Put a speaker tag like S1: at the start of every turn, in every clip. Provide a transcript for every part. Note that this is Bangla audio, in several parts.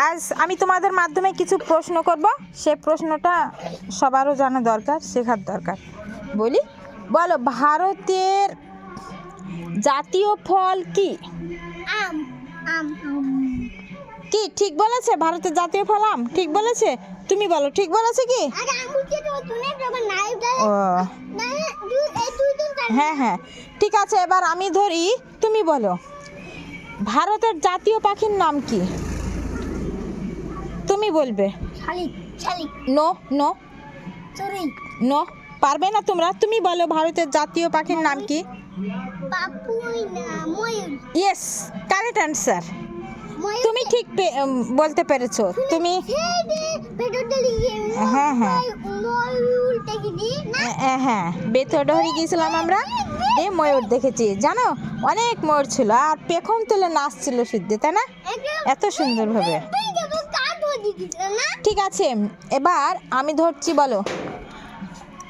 S1: আজ আমি তোমাদের মাধ্যমে কিছু প্রশ্ন করব, সে প্রশ্নটা সবারও জানা দরকার, শেখার দরকার। বলি, বলো ভারতের জাতীয় ফল কি?
S2: আম আম
S1: কি ঠিক বলেছে? ভারতের জাতীয় ফল আম ঠিক বলেছে? তুমি বলো ঠিক বলেছে কি?
S2: আরে আম কি তো তুমি বাবা নাইফ দাও
S1: ও
S2: না দুই দিন
S1: হ্যাঁ হ্যাঁ ঠিক আছে, এবার আমি ধরি, তুমি বলো ভারতের জাতীয় পাখির নাম কি? তুমি বলবে।
S2: শালিক শালিক
S1: নো নো
S2: চড়ুই
S1: নো, পারবে না তোমরা। তুমি বলো ভারতের জাতীয় পাখির নাম কি?
S2: পাপুই না ময়ূর
S1: ইয়েস, কারেক্ট অ্যান্সার।
S2: ময়ূর
S1: তুমি ঠিক বলতে পেরেছো। তুমি
S2: পেটটা লিখে
S1: হ্যাঁ হ্যাঁ
S2: ময়ূর দেখি দি না
S1: হ্যাঁ বেতডহরি গিয়েছিলাম আমরা, দিয়ে ময়ূর দেখেছি। জানো অনেক ময়ূর ছিল, আর পেখম তুলে নাচছিল শুদ্ধ, তাই না? এত সুন্দরভাবে। ঠিক আছে, এবার আমি ধরছি, বলো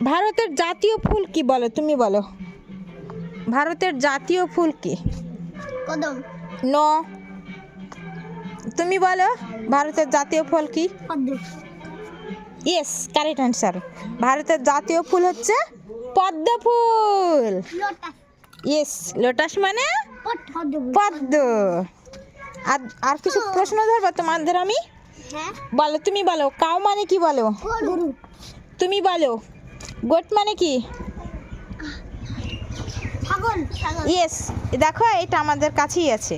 S1: ভারতের জাতীয় ফুল কি? বলো, তুমি বলো ভারতের জাতীয় ফুল কি?
S2: কদম
S1: নো, তুমি বলো ভারতের জাতীয় ফল কি?
S2: পদ্ম
S1: ইয়েস, কারেক্ট অ্যান্সার। ভারতের জাতীয় ফুল হচ্ছে পদ্ম ফুল।
S2: লোটাস
S1: ইয়েস, লোটাস মানে
S2: পদ্ম
S1: পদ্ম। আর আর কিছু প্রশ্ন ধরবো তোমাদের আমি।
S2: হ্যাঁ
S1: বলো, তুমি বলো কাউ মানে কি? বলো
S2: গরু
S1: তুমি বলো গোট মানে কি?
S2: ছাগল ছাগল
S1: ইয়েস, দেখো এটা আমাদের কাছেই আছে,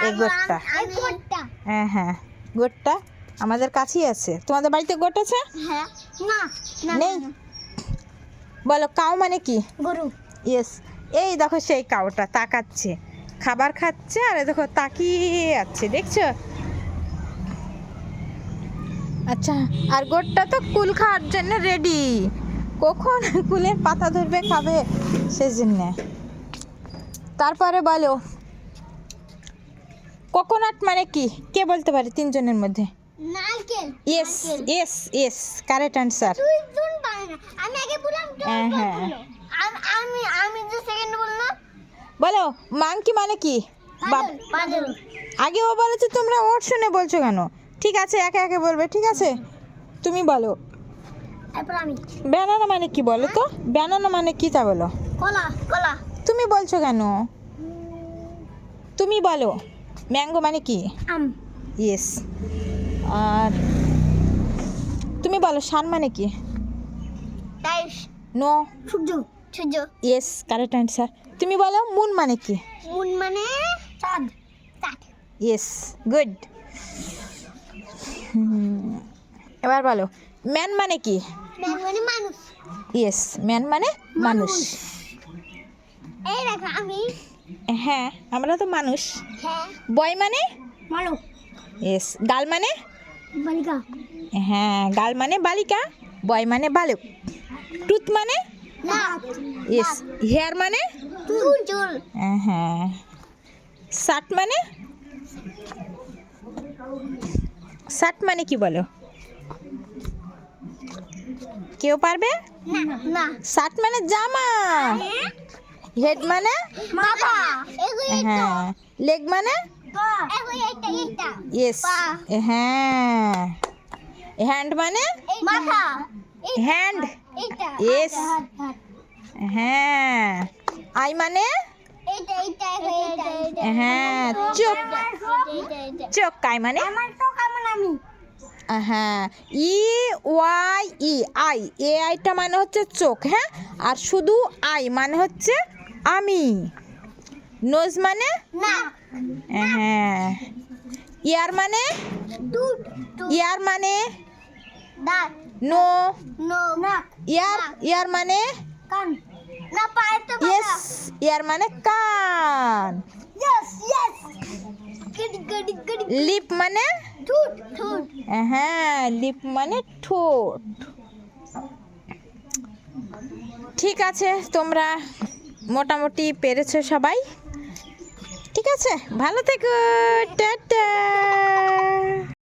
S1: এই গোটটা।
S2: এই গোটটা
S1: হ্যাঁ হ্যাঁ গোটটা আমাদের কাছেই আছে। তোমাদের বাড়িতে গোট আছে?
S2: হ্যাঁ না না
S1: নেই। বলো কাউ মানে কি?
S2: গরু
S1: ইয়েস, এই দেখো সেই কাউটা তাকাচ্ছে, খাবার খাচ্ছে, আর এই দেখো তাকিয়ে আছে, দেখছো? আচ্ছা, আর গোটটা তো কুল খাওয়ার জন্য রেডি, কখন কুলের পাতা ধরবে খাবে সেই জন্যে। তারপরে বলো কোকোনাট মানে কি? কে বলতে পারে তিনজনের মধ্যে?
S2: নারকেল
S1: yes yes yes, correct answer.
S2: দুইজন পারে না আমি আগে বললাম
S1: হ্যাঁ হ্যাঁ
S2: আমি আমি যে সেকেন্ড বললাম
S1: বলো মাংকি মানে কি?
S2: পাদল
S1: আগে ও বলেছে, তোমরা ওর শুনে বলছো কেন? ঠিক আছে, একে একে বলবে, ঠিক আছে? তুমি বলো
S2: তারপর আমি
S1: ব্যানানা মানে কি? বলো তো ব্যানানা মানে কি তা বলো।
S2: কলা কলা
S1: তুমি বলছো কেন? তুমি বলো ম্যাঙ্গো মানে কি?
S2: আম
S1: ইয়েস। আর তুমি বলো শান মানে কি?
S2: টাইস
S1: নো।
S2: সূর্য সূর্য
S1: ইয়েস, কারেক্ট অ্যান্সার। তুমি বলো মুন মানে কি?
S2: মুন মানে চাঁদ চাঁদ
S1: ইয়েস, গুড। এবার বলো ম্যান মানে কি?
S2: ম্যান মানে মানুষ
S1: ইয়েস, ম্যান মানে মানুষ।
S2: এই দেখো আমি
S1: হ্যাঁ, আমরা তো মানুষ।
S2: হ্যাঁ
S1: বয় মানে?
S2: বলো
S1: ইয়েস। গাল মানে?
S2: বালিকা
S1: হ্যাঁ, গাল মানে বালিকা, বয় মানে বালক। টুথ মানে?
S2: না
S1: ইয়েস। হেয়ার মানে?
S2: চুল চুল
S1: হ্যাঁ। শার্ট মানে? শার্ট মানে কি বলো? কেউ পারবে?
S2: না না
S1: শার্ট মানে জামা। হেড মানে?
S2: মাথা এগুলো
S1: হ্যাঁ। লেগ মানে?
S2: পা এগুলো এটা
S1: ইয়েস।
S2: পা
S1: হ্যাঁ। হ্যান্ড মানে?
S2: মাথা
S1: হ্যান্ড।
S2: এটা
S1: Yes.
S2: হাত হাত
S1: হ্যাঁ। আই মানে?
S2: এটা এটা এটা
S1: হ্যাঁ। চোখ। চোখ। আই মানে?
S2: আমার তো কেমন আমি
S1: হ্যাঁ। ই ওয়াই ই, আই, এ আইটা মানে হচ্ছে চোখ, হ্যাঁ। আর শুধু আই মানে হচ্ছে আমি। নোজ মানে?
S2: না
S1: হ্যাঁ। ইয়ার মানে?
S2: দুধ
S1: ইয়ার মানে?
S2: দাঁত
S1: নো।
S2: নো নাক
S1: ইয়ার, ইয়ার মানে?
S2: কান না পায়ে তো
S1: ইয়েস, ইয়ার মানে কান।
S2: ইয়েস ইয়েস গড়ি গড়ি গড়ি
S1: লিপ মানে?
S2: ঠুট ঠুট
S1: হ্যাঁ, লিপ মানে ঠোঁট। ঠিক আছে, তোমরা মোটামুটি পেরেছো সবাই। ঠিক আছে, ভালো থেকো, টাটা।